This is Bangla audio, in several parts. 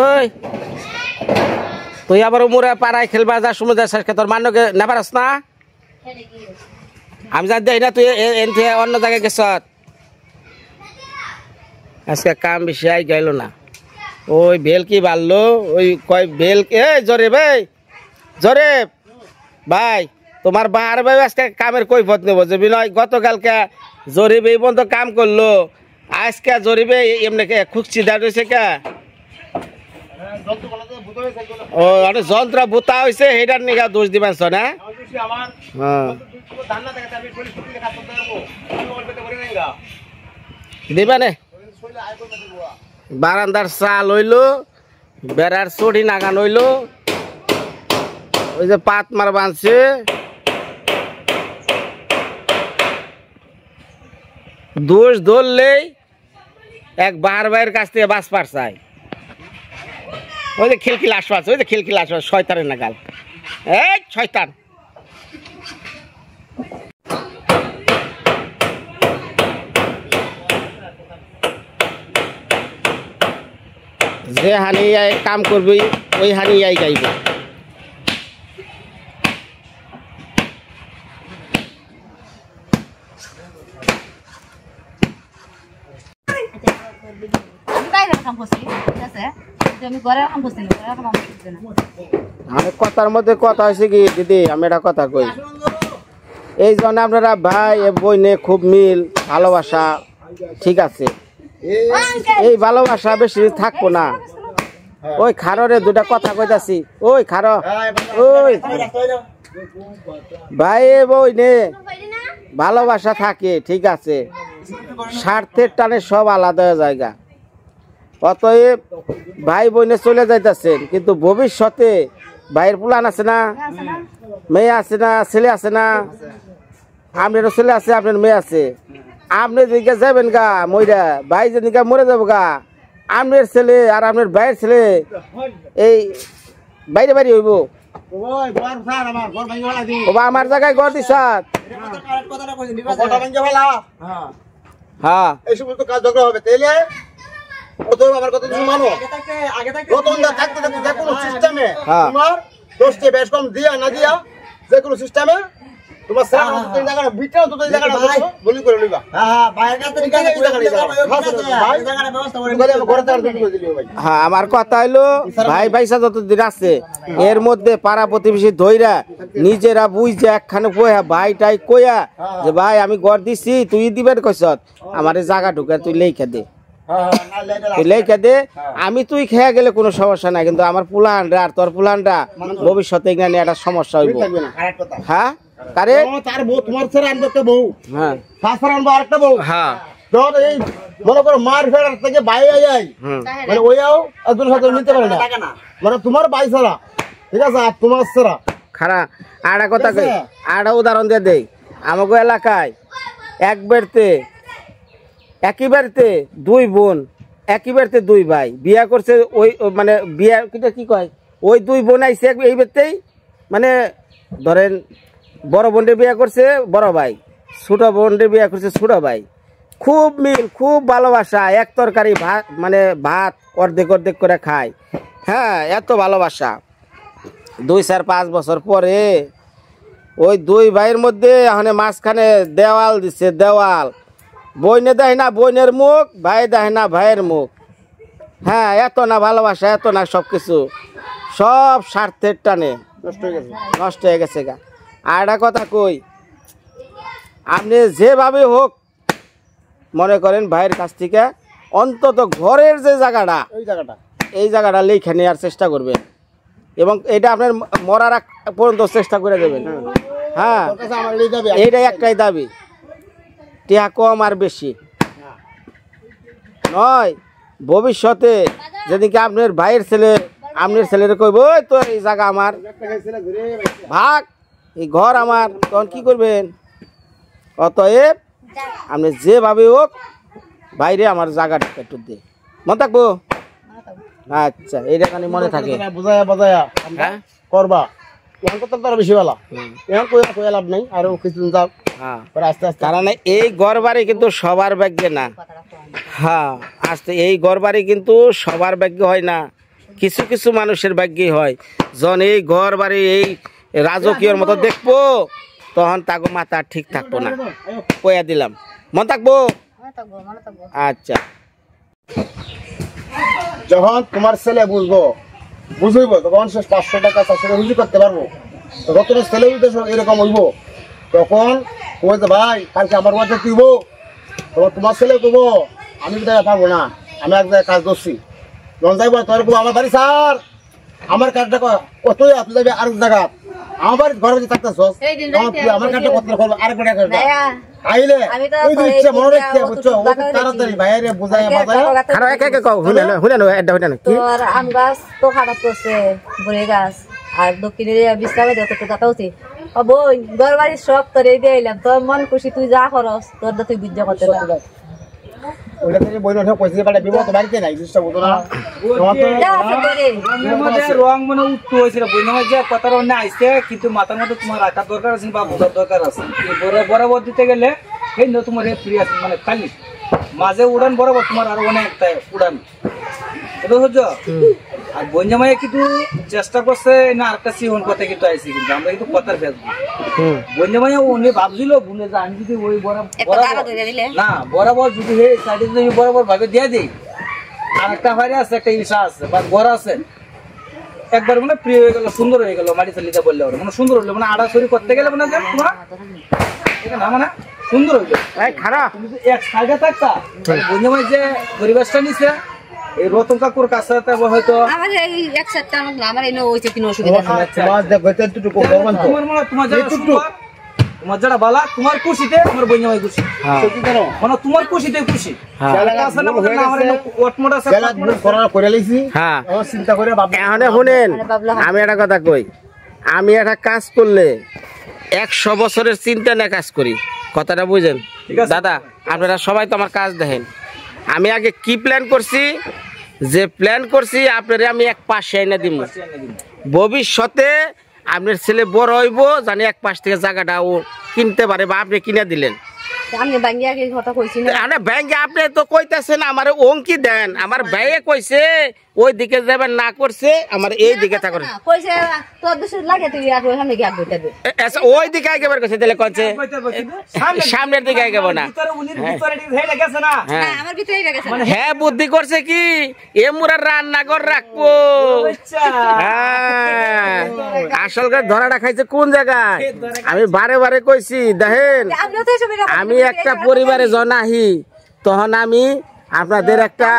ওই তুই আবার মোরা পাড়ায় খেলবা যা সময় যাস তোর মান্যকে না পারস না আমি জানি দেই না তুই অন্য জায়গায় গেছ আজকে কাম বেশি আই গেল না ওই বেল কি বাড়লো ওই কয় বেল এ জরে ভাই জরে ভাই তোমার বার ভাই আজকে কামের কৈফত নেবো যে বিনয় গতকালকে জরিব এই পর্যন্ত কাম করলো আজকে জরিবে এমনি খুঁজছি দাঁড় হয়েছে কে ও যন্ত্র ভূতা হয়েছে সেইটার নিকা দোষ দিবেন না দিবা নে বারান্দার চাল হইলো বেড়ার চড়ি নাগান হইলো ওই যে পাত মার বাঁধছে দোষ ধরলেই এক বার ভাইয়ের কাছ থেকে বাস পার চাই ওই যে খিলখিল আশ্বাস ওই যে খিলখিল আশ্বাস শয়তানের নাগাল এই শয়তান যে হানি কাম করবি ওই হানি গাইব আমি কথার মধ্যে কথা হয়েছে কি দিদি আমি এটা কথা কই এই জন্য আপনারা ভাই বইনে খুব মিল ভালোবাসা ঠিক আছে এই ভালোবাসা বেশি থাকবো না ওই খাররে দুটা কথা কইতাছি ওই খার ওই ভাই বইনে ভালোবাসা থাকে ঠিক আছে স্বার্থের টানে সব আলাদা জায়গা অতএব ভাই বোনে চলে যাইতেছেন কিন্তু ভবিষ্যতে ভাইয়ের পুলান আছে না মেয়ে আছে না ছেলে আছে না আপনারও ছেলে আছে আপনার মেয়ে আছে আপনি যেদিকে যাবেন গা মইরা ভাই যেদিকে মরে যাবো গা আপনার ছেলে আর আপনার ভাইয়ের ছেলে এই বাইরে বাইরে হইব আমার জায়গায় ঘর দিস হ্যাঁ এই সমস্ত কাজ ঝগড়া হবে তাইলে আমার কথা তুমি মানো থাকতে যে কোনো সিস্টেমে তোমার দোষকে বেশ কম দিয়া না দিয়া যে কোনো সিস্টেমে তোমার বিটাও তো জায়গাটা বলি করে নিবা হ্যাঁ আমার কথা হইলো ভাই ভাইসা যতদিন আছে এর মধ্যে পাড়া প্রতিবেশী ধইরা নিজেরা বুঝছে একখানে কয়া ভাই টাই কয়া যে ভাই আমি ঘর দিছি তুই দিবেন কইছত আমার জায়গা ঢুকে তুই লেখা দে লেখা দে আমি তুই খেয়ে গেলে কোনো সমস্যা নাই কিন্তু আমার পুলানরা আর তোর পুলানরা ভবিষ্যতে এখানে একটা সমস্যা হইব হ্যাঁ কারে তার বউ তোমার ছেড়ে আনবে একটা বউ হ্যাঁ শাশুড়ি আনবে আরেকটা বউ হ্যাঁ ধর এই মনে করো মার ফেরার থেকে বাইরে যায় মানে ওইও একজন সাথে নিতে পারে না মানে তোমার ভাই ছাড়া ঠিক আছে আর তোমার ছাড়া খারা আড়া কথা কই আড়া উদাহরণ দিয়ে দেই আমাগো এলাকায় একই বাড়িতে দুই বোন একই বাড়িতে দুই ভাই বিয়া করছে ওই মানে বিয়া কি কয় ওই দুই বোন আইছে এই বাড়িতেই মানে ধরেন বড় বোনরে বিয়া করছে বড় ভাই ছোট বোনরে বিয়া করছে ছোট ভাই খুব মিল খুব ভালোবাসা এক তরকারি ভাত মানে ভাত অর্ধেক অর্ধেক করে খায় হ্যাঁ এত ভালোবাসা 2-4-5 বছর পরে ওই দুই ভাইয়ের মধ্যে এখন মাঝখানে দেওয়াল দিচ্ছে দেওয়াল বইনে দেয় না বোনের মুখ ভাই দেয় না ভাইয়ের মুখ হ্যাঁ এত না ভালোবাসা এত না সব কিছু সব স্বার্থের টানে নষ্ট হয়ে গেছে গা আর একটা কথা কই আপনি যেভাবে হোক মনে করেন ভাইয়ের কাছ থেকে অন্তত ঘরের যে জায়গাটা এই জায়গাটা লেখা নেওয়ার চেষ্টা করবেন এবং এটা আপনার মরার পর্যন্ত চেষ্টা করে দেবেন হ্যাঁ এইটা একটাই দাবি টিয়া কম আর বেশি নয় ভবিষ্যতে যেদিকে আপনার ভাইয়ের ছেলে আপনার ছেলের কইব ওই তো এই জায়গা আমার ভাগ এই ঘর আমার তখন কি করবেন অতএব আপনি যেভাবে হোক বাইরে আমার জায়গাটা একটু দে মনে থাকবো আচ্ছা এইটা খানি মনে থাকে বুঝায়া বাজায়া করবা এখন তো তার বেশি বেলা এখন কই লাভ নাই আর কিছুদিন যাও আস্তে আস্তে কারণ এই ঘর বাড়ি কিন্তু সবার ভাগ্যে না। হ্যাঁ আস্তে এই ঘর বাড়ি কিন্তু সবার ভাগ্যে হয় না, কিছু কিছু মানুষের ভাগ্যে হয়। যখন এই ঘর বাড়ি এই রাজকীয়র মতো দেখবো তখন তাকে মাথা ঠিক থাকবো না, কইয়া দিলাম। মন থাকবো? আচ্ছা, যখন তোমার ছেলে বুঝবো তখন সে 500 টাকা 400 টাকা রুজি করতে পারবো। তখন তোমার ছেলে এরকম হইব, তখন কই যে ভাই কালকে আমার বাড়িতে তুইব, তখন তোমার ছেলে কইব আমি তো পারবো না, আমি এক জায়গায় কাজ করছি। যখন যাইব তোর কব আমার বাড়ি স্যার, আমার কাজটা কতই আপনি যাবে আরেক জায়গা, আমার বাড়ি ঘরে বসে থাকতেছ, আমার কাজটা কত করবো আরেক বাড়ি আইলে ওই ইচ্ছা মনে রাখতে বুঝছো, তাড়াতাড়ি বাইরে বুঝায় বাজায় আরো এক এক কও হুনে হুনে তোর আম গাছ তো খারাপ করছে, বড়ে গাছ আর দক্ষিণে বিশ্রামে দেখো তো কথা উচিত বই ঘর বাড়ির সব তোর এই দিয়ে এলাম, তোর মন খুশি তুই যা খরচ তোর দা তুই বুঝা করতে পারবি। ওইটা থেকে বই নঠে পয়সা পাঠাই দিব, তো বাড়িতে নাই জিনিসটা বুঝো না রং মানে উঠতে হয়েছিল বই নামাজ যে কথার অন্য আইসে, কিন্তু মাথার মধ্যে তোমার রাখার দরকার আছে বা বোঝার দরকার আছে। বরাবর দিতে গেলে এই ন তোমার ফ্রি আছে মানে খালি মাঝে উড়ান বরাবর তোমার আরো অনেক উড়ান এটা হচ্ছে। আর বঞ্জামাই কিন্তু চেষ্টা করছে না আরেকটা সিহন কথা কিন্তু আইসি, কিন্তু আমরা কিন্তু কথার ফেসবুক বঞ্জামাই উনি ভাবছিল বুনে যে আমি যদি ওই না বরাবর যদি সাইডে যদি বরাবর ভাবে দিয়ে দিই, আর একটা বাইরে আছে একটা ইসা আছে বা ঘর আছে একবার মানে প্রিয় হয়ে গেল, সুন্দর হয়ে গেল, মাটি চালিয়ে বললে ওরা মানে সুন্দর হইলো, মানে আড়া সরি করতে গেলে মানে তোমার না মানে সুন্দর হইলো খারাপ। তুমি এক সাইডে থাকতা বঞ্জামাই যে পরিবেশটা নিছে এই রতন কাকুর কাছে হয়তো আমার এই এক সাথে আমার এই ওইতে কোনো অসুবিধা নেই। তোমার দেখো এতটুকু করবেন তো তোমার মনে তোমার যারা তোমার যারা বালা তোমার খুশিতে আমার বঞ্জামাই খুশি, মানে তোমার খুশিতে খুশি। আমি একটা কথা কই, আমি একটা কাজ করলে 100 বছরের চিন্তা নিয়ে কাজ করি, কথাটা বুঝেন দাদা? আপনারা সবাই তো আমার কাজ দেখেন। আমি আগে কি প্ল্যান করছি, যে প্ল্যান করছি আপনারা আমি এক পাশে এনে দিব, ভবিষ্যতে আপনার ছেলে বড় হইব জানি এক পাশ থেকে জায়গাটা ও কিনতে পারে বা আপনি কিনে দিলেন। আমি ব্যাংকে আগে কথা কইছি না, আরে ব্যাংকে আপনি তো কইতাছেন আমার অঙ্কি দেন, আমার ভাইয়ে কইছে ওই দিকে যাবেন না করছে আমার এই দিকে থাকুন কইছে তোর দেশে লাগে তুই আর ওখানে গিয়ে আগে দেবে আচ্ছা ওই দিকে আগে বের করছে তাহলে কোনছে সামনের দিকে আগে না আমার ভিতরেই গেছে। হ্যাঁ বুদ্ধি করছে কি এ মুরা রান্না কর রাখবো। হ্যাঁ আসল করে ধরাটা খাইছে কোন জায়গায়, আমি বারে বারে কইছি দেখেন আমি একটা পরিবারে জনাহি তখন আমি আপনাদের একটা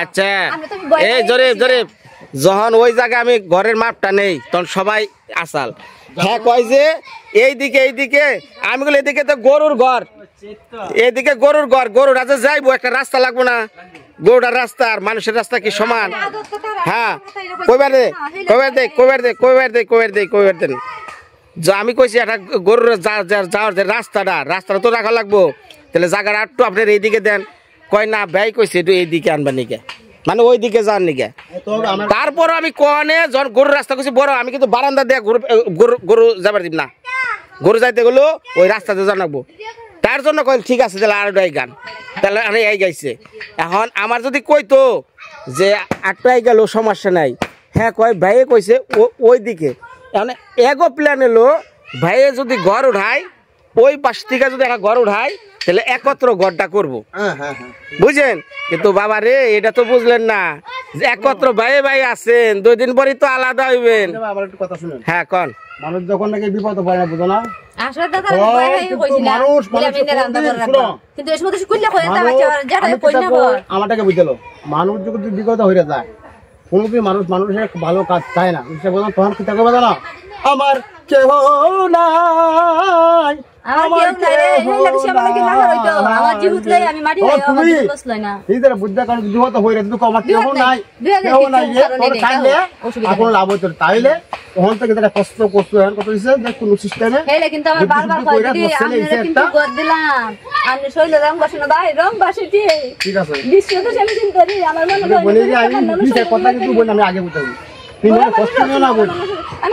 আচ্ছা এই জোরে জোরে যখন ওই জায়গায় আমি ঘরের মাপটা নেই তখন সবাই আসাল হ্যাঁ কয় যে এইদিকে আমি বলি এদিকে তো গরুর ঘর, এইদিকে গরুর ঘর, গরুর রাজা যাইবো একটা রাস্তা লাগবো না, গরুটার রাস্তা আর মানুষের রাস্তা কি সমান? হ্যাঁ কইবার দেন আমি কইছি একটা গরুর যাওয়ার যে রাস্তাটা তো রাখা লাগবো, তাহলে জায়গাটা একটু আপনার এইদিকে দেন। কয় না ব্যয় কইছে একটু এইদিকে আনবার নিকে, মানে ওই দিকে যান নিকে। তারপর আমি কনে যখন গরুর রাস্তা কইছি বড় আমি কিন্তু বারান্দা দিয়ে গরু যাবার দিব না, গরু যাইতে গেলো ওই রাস্তাতে জানাবো। তার জন্য কই ঠিক আছে তাহলে আর এই গান তাহলে আমি এই গাইছে। এখন আমার যদি কইতো যে আটটাই গেল সমস্যা নাই, হ্যাঁ কয় ভাইয়ে কইছে ওই দিকে। এখন এগো প্ল্যান এলো ভাইয়ে যদি ঘর উঠায় ওই পাশ থেকে যদি একটা ঘর উঠায় তাহলে একত্র ঘরটা করবো, বুঝলেন? কিন্তু বাবা রে এটা তো বুঝলেন না যে একত্র ভাই আছেন 2 দিন পরই তো আলাদা হইবেন। হ্যাঁ কন মানুষ যখন নাকি বিপদ পড়ে না বুঝো না আসলে দাদা আমারটাকে বুঝলো মানুষ যখন বিপদ হয়ে যায় কোনো মানুষের ভালো কাজ চায় না, তখন কি থাকবে জানো আমার কেহ নাই, আমার কেহ লাগে সে আমাকে না হইতো আমার জীবত লই আমি মাটি লই আমার জীবত বস লই না এই যে বুদ্ধা কারণ যদি হতো হইরে কিন্তু আমার কেউ নাই তোর খাইলে আপন লাভ হতো তাইলে তখন থেকে তারা কষ্ট করতে হয় কত দিছে যে কোন সিস্টেমে হেলে কিন্তু আমার বারবার কই দিদি আমি কিন্তু গদ দিলাম আমি শৈল রং বসনা ভাই রং বসিতি ঠিক আছে বিশ্ব তো আমি চিন্তা করি আমার মনে হয় বলে যে আমি বিষয় কথা কিন্তু বলি আমি আগে বুঝাই তুমি কষ্ট নিও না বল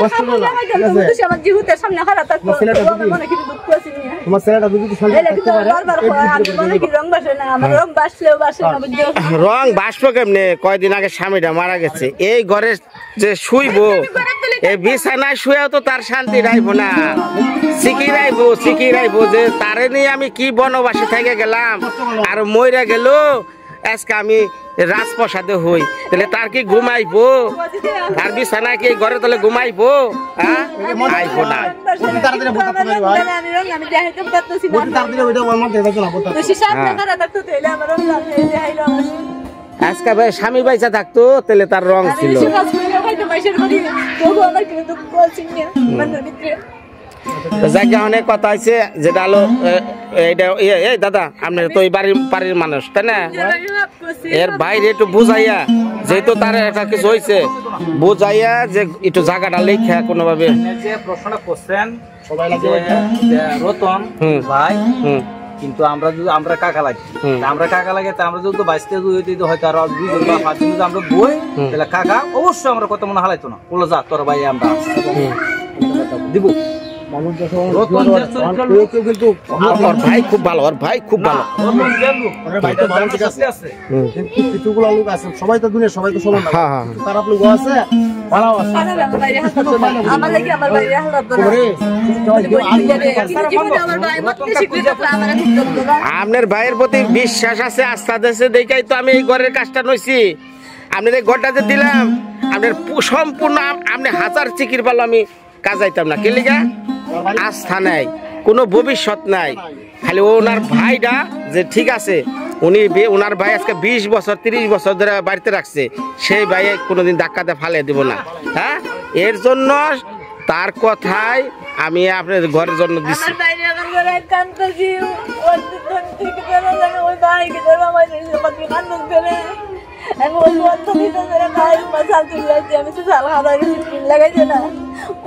কষ্ট নিও না ঠিক আছে আমার জীবতের সামনে হারা থাকতো আমার মনে কি দুঃখ আছে নি তোমার ছেলেটা যদি সঙ্গে হেলে কিন্তু বারবার কই আমি মনে কি রং বসে না আমার রং বাসলেও বাসে না বুঝছো রং বাসবো কেমনে কয়দিন আগে স্বামীটা মারা গেছে এই ঘরে যে শুইবো এই বিছানায় শুয়েও তো তার শান্তি রাইবো না সিকি রাইবো যে তারে নিয়ে আমি কি বনবাসী থেকে গেলাম আর মইরা গেল আজকে আমি রাজপ্রসাদে হই তাহলে তার কি ঘুমাইবো আর বিছানায় কি ঘরে তাহলে ঘুমাইবো হ্যাঁ আইবো না তাড়াতাড়ি বুঝতে পারি ভাই আমি রং আমি দেখাইতে পারতেছি না বুঝতে তাড়াতাড়ি ওইটা আমার মধ্যে দেখো না বুঝতে তো সামনে হারা থাকতো তাইলে আমার রং দেখাইলো আজকে ভাই স্বামী বাইচা থাকতো তাহলে তার রং ছিল যাকে অনেক কথা হয়েছে যেটা হলো এইটা এই দাদা আপনার তো এই বাড়ির মানুষ তাই না এর বাইরে একটু বুঝাইয়া যেহেতু তার একটা কিছু হয়েছে বুঝাইয়া যে একটু জায়গাটা লেখা কোনোভাবে যে প্রশ্নটা করছেন সবাই রতন ভাই কিন্তু আমরা কাকা লাগি আমরা কাকা লাগে আমরা যদি বাইশটা যদি হয়তো আর 2 জন বা 5 জন যদি আমরা বই তাহলে কাকা অবশ্যই আমরা কত মনে হালাইতো না বললো যা তোর ভাই আমরা দিব ভাই খুব ভালো ওর ভাই খুব ভালো কিছুগুলো লোক আছে সবাই তো দুনিয়া সবাই তো সমান না খারাপ লোক আছে ভালো আছে আমার লাগি আমার বাইরে হালাত আপনার ভাইয়ের প্রতি বিশ্বাস আছে আস্থা আছে দেখাই তো আমি এই ঘরের কাজটা নইছি আপনার এই ঘরটা যে দিলাম আপনার সম্পূর্ণ আপনি 1000 চিকির পালো আমি কাজ যাইতাম না কে লিগা আস্থা নাই কোনো ভবিষ্যৎ নাই খালি ওনার ভাইটা যে ঠিক আছে উনি ওনার ভাই আজকে 20 বছর 30 বছর ধরে বাড়িতে রাখছে সেই ভাই কোনোদিন ধাক্কাতে ফালিয়ে দেব না হ্যাঁ এর জন্য তার কথাই আমি আপনার ঘরের জন্য দিচ্ছি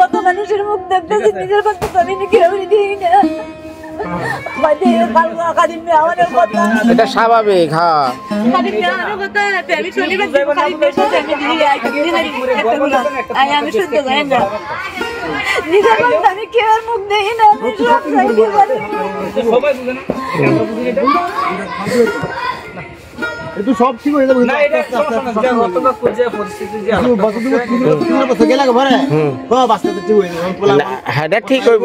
কত মানুষের মুখ দেখতেছি নিজের কথা আমি এটা স্বাভাবিক হ্যাঁ আমি শুনতে যাই না নিজের কথা আমি কেউ মুখ দেখি না সবাই বুঝে না একটু সব ঠিক হয়ে যাবে না এটা সমস্যা না যে অত যে পরিস্থিতি যে বছর গেলে ঘরে তো বাস্তে ঠিক হয়ে যাবে এটা ঠিক হইব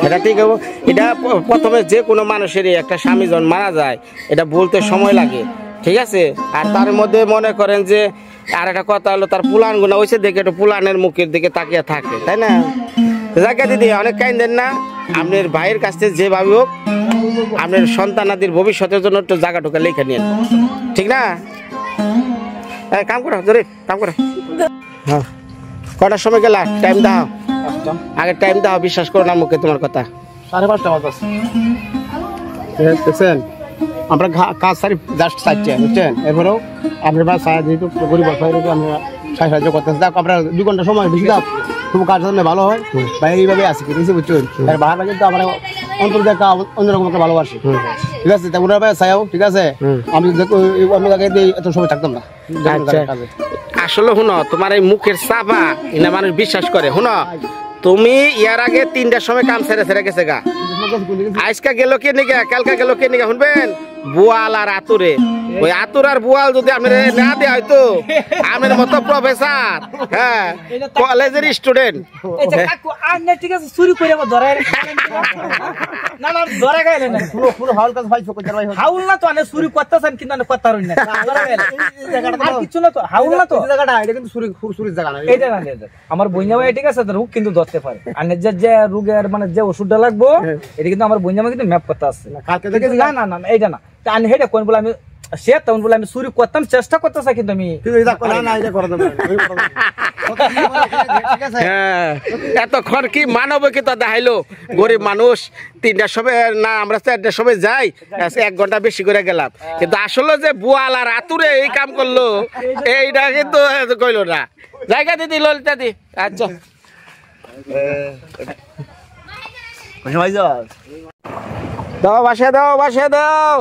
এটা ঠিক হইব এটা প্রথমে যে কোনো মানুষেরই একটা স্বামী যখন মারা যায় এটা বলতে সময় লাগে ঠিক আছে আর তার মধ্যে মনে করেন যে আর একটা কথা হলো তার পুলান গুণা হয়েছে দেখে একটু পুলানের মুখের দিকে তাকিয়ে থাকে তাই না যাকে দিদি অনেক কাইন্দেন না আপনার ভাইয়ের কাছ থেকে যেভাবে হোক আপনার সন্তানাদির ভবিষ্যতের জন্য একটু জায়গা ঢোকা লেখা নিয়ে ঠিক না কাম করো জোরে কাম করো হ্যাঁ কটার সময় গেলা টাইম দাও আগে টাইম দাও বিশ্বাস করো না মুখে তোমার কথা 5:30 বাজছে দেখছেন আমরা কাজ সারি জাস্ট সাইডে বুঝছেন এরপরেও আপনার বা সারা যেহেতু গরিব আমরা সাহায্য করতেছি দেখ আমরা 2 ঘন্টা সময় বেশি দাও তবু কাজ করলে ভালো হয় বা এইভাবে আসি কিছু বুঝছেন আর বাহারা কিন্তু আমরা অন্তর দেখা অন্যরকম একটা ভালোবাসি ঠিক আছে তা ওনারা চাইও ঠিক আছে আমি অন্য জায়গায় এত সময় থাকতাম না আসলে শুনো তোমার এই মুখের চাপা এটা মানুষ বিশ্বাস করে শুনো তুমি ইয়ার আগে 3টার সময় কাম ছেড়ে গেছে গা আজকা গেল কে নিগা কালকা গেল কে নিগা শুনবেন বুয়াল আর আতুরে ওই আতুর আর বুয়াল যদি আপনার না দেয় হয়তো আমার মতো প্রফেসর হ্যাঁ কলেজের স্টুডেন্ট ঠিক আছে চুরি করে ধরে না না ধরে গেলে না পুরো হাউল কাজ ভাই চোখ ভাই হাউল না তো আনে চুরি করতেছেন কিন্তু না করতে পারেন না আর কিছু না তো হাউল না তো জায়গাটা এটা কিন্তু খুব চুরির জায়গা না এইটা না আমার বইনা ভাই ঠিক আছে রোগ কিন্তু ধরতে পারে আর যে রোগের মানে যে ওষুধটা লাগবো এটা কিন্তু আমার বইনা কিন্তু ম্যাপ করতে আসছে কালকে দেখে না না না এইটা না আমি হেডে কোন বলে আমি সে তখন বলে আমি চুরি করতাম চেষ্টা করতেছি কিন্তু আমি হ্যাঁ, এতক্ষণ কি মানবিকতা দেখাইলো গরিব মানুষ 3টার সময় না আমরা 4টার সময় যাই 1 ঘন্টা বেশি করে গেলাম কিন্তু আসলে যে বুয়াল আর আতুরে এই কাম করলো এইটা কিন্তু কইলো না জায়গা দিদি ললিতা দি আচ্ছা দাও বাসা দাও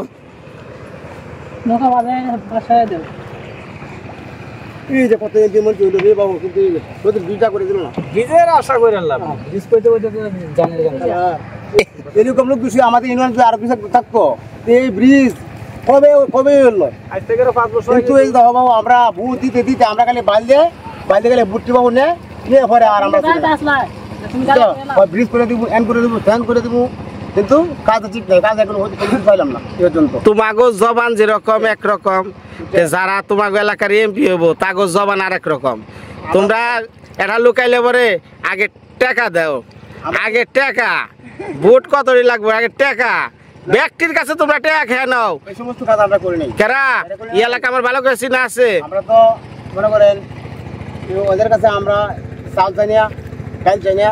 এই যে কত যেমন চলে রে বাবু কিন্তু তোদের দুইটা করে দিল না ব্রিজের আশা করে আনলাম ব্রিজ করতে করতে জানেন এরকম লোক বেশি আমাদের ইউনিয়ন আরো কিছু থাকতো এই ব্রিজ কবে কবে হলো আজ থেকে 5 বছর কিন্তু এই দেখো বাবু আমরা ভূত দিতে দিতে আমরা খালি বাইলে গেলে বুটটি বাবু নিয়ে পরে আর আমরা ব্রিজ করে দিব এন করে দিব ফ্যান করে দিব কিন্তু কাজ ঠিক নাই কাজ এখন পাইলাম না এই পর্যন্ত তোমাগো জবান যেরকম একরকম যারা তোমাগো এলাকার এমপি হবো তাগো জবান আর একরকম তোমরা এটা লুকাইলে পরে আগে টাকা দাও আগে টাকা ভোট কতই লাগবে আগে টাকা ব্যক্তির কাছে তোমরা টাকা খেয়ে নাও এই সমস্ত কাজ আমরা করি নাই কেরা এই এলাকা আমার ভালো করে চিনা আছে আমরা তো মনে করেন ওদের কাছে আমরা চাল চাইনিয়া ডাল চাইনিয়া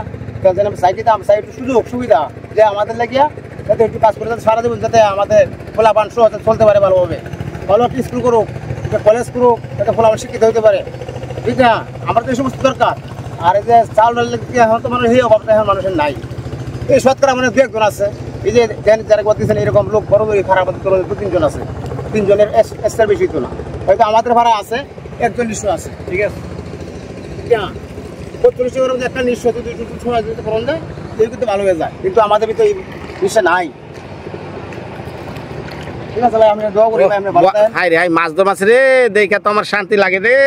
সাইডে সাইড সুযোগ সুবিধা যে আমাদের লাগিয়া যাতে একটু কাজ করে যাতে সারা দেবেন যাতে আমাদের ফোলাপান চলতে পারে ভালোভাবে ভালো একটা স্কুল করুক একটা কলেজ করুক যাতে ফোলাপান শিক্ষিত হতে পারে ঠিক না আমার তো এই সমস্ত দরকার আর এই যে চাল ডাল এখন তো মানুষ এই অভাবটা এখন মানুষের নাই এই শতকরা মানে 2-1 জন আছে এই যে যারা করতেছেন এরকম লোক বড় বড় খারাপ 2-3 জন আছে 3 জনের এক্সট্রা বেশি তো না হয়তো আমাদের ভাড়া আছে 4100 আছে ঠিক আছে হ্যাঁ 45 টাকার মধ্যে একটা নিঃস্ব 2-2 যদি ফোন দেয় এই কিন্তু ভালো হয়ে যায় কিন্তু আমাদের ভিতরে এই বিষয় নাই ঠিক আছে ভাই আমি দোয়া করি ভাই আপনি ভালো থাকেন হাই রে হাই মাছ দো মাছ রে দেখে তো আমার শান্তি লাগে রে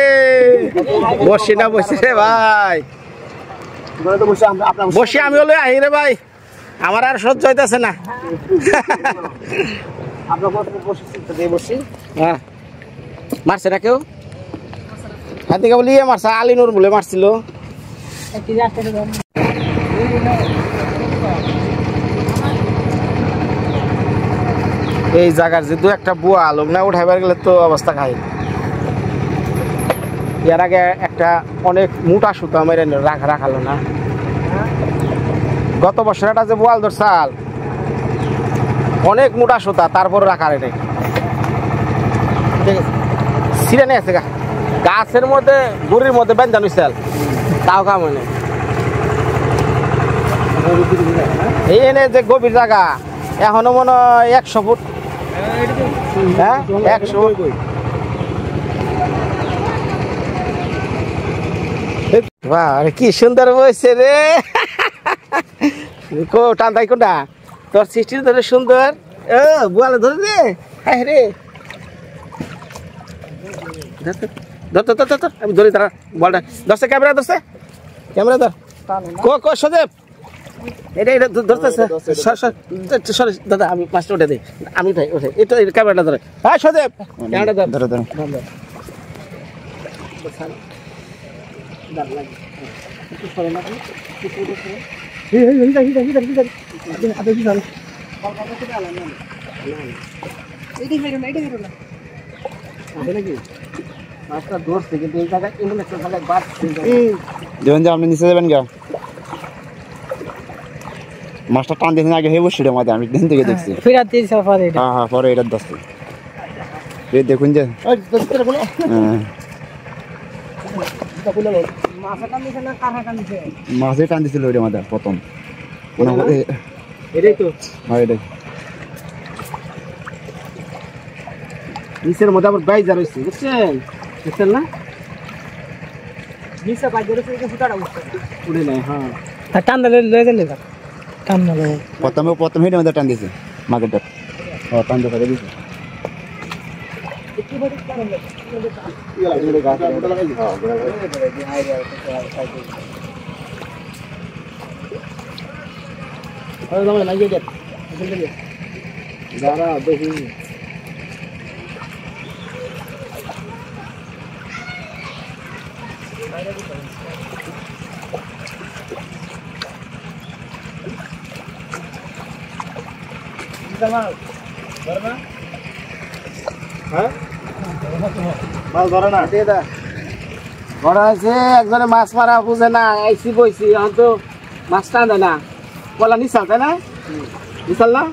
বসি না বসি রে ভাই ঘরে তো বসে আপনার বসি আমি হলে আহি রে ভাই আমার আর সহ্য হইতেছে না আপনার বসে দিয়ে বসি হ্যাঁ মারছে না কেউ হাতে কেবল ইয়ে মারছে আলিনুর বলে মারছিল এই জায়গার যে 2-1টা বুয়া লোক না উঠাইবার গেলে তো অবস্থা খাই এর আগে একটা অনেক মোটা সুতা মেরে রাখালো না গত বছর একটা যে বোয়াল ধরছাল অনেক মোটা সুতা তারপর রাখার নেই ছিঁড়ে নিয়ে আছে গাছের মধ্যে গুড়ির মধ্যে বেঁধানো চাল তাও কাম হয় না এই এনে যে গভীর জায়গা এখনো মনে হয় 100 ফুট হ্যাঁ 100 ফুট আরে কি সুন্দর বসে রে কো টান্দাই কোনটা তোর সৃষ্টি ধরে সুন্দর বুয়ালে ধরে রে হ্যাঁ রে ধর আমি ধরি তারা বলটা ধরছে ক্যামেরা ধর কো সদেব এটা ধরতেছে সরি দাদা আমি পাঁচটা উঠে দিই আমি উঠে এটা ক্যামেরাটা ধরে হ্যাঁ সদেব ক্যামেরাটা ধরে আপনি নিচে যাবেন গা মাছটা টান দিয়েছেন আগে হে বসছিল আমাদের আমি দিন থেকে দেখছি হ্যাঁ হ্যাঁ পরে এটা 10 দেখুন যে মাছে টান দিছিল ওইটা আমাদের প্রথম এটাই তো হ্যাঁ এটাই নিচের মধ্যে আবার বাইজা রয়েছে বুঝছেন না নিচে বাইরে ফুটাটা উঠে নাই হ্যাঁ টান দিলে লয়ে গেলে টান না প্রথমে এটা আমাদের টান দিয়েছে মার্কেটটা টান দিয়ে দিয়েছে যারা দেখি হ্যাঁ মাছ ধরে না বড় হয়েছে একজনে মাছ মারা বুঝে না আইসি বইছি এখন তো মাছ টানে না বলা নিশাল তাই না নিশাল না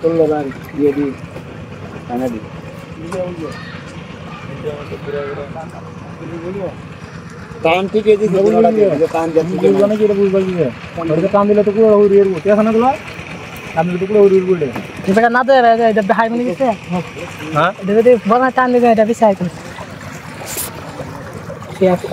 তুললো দিয়ে দিই টানা দিই টাইম ঠিক আছে টাইম কাম দিলে তো পুরো উড়িয়ে উড়বো কেখানে গুলো কাম দিলে তো পুরো উড়িয়ে উড়বো এটা না তো এটা হাই মানে গেছে হ্যাঁ এটা যদি বনা টান দিবে এটা বিছাই তো ঠিক আছে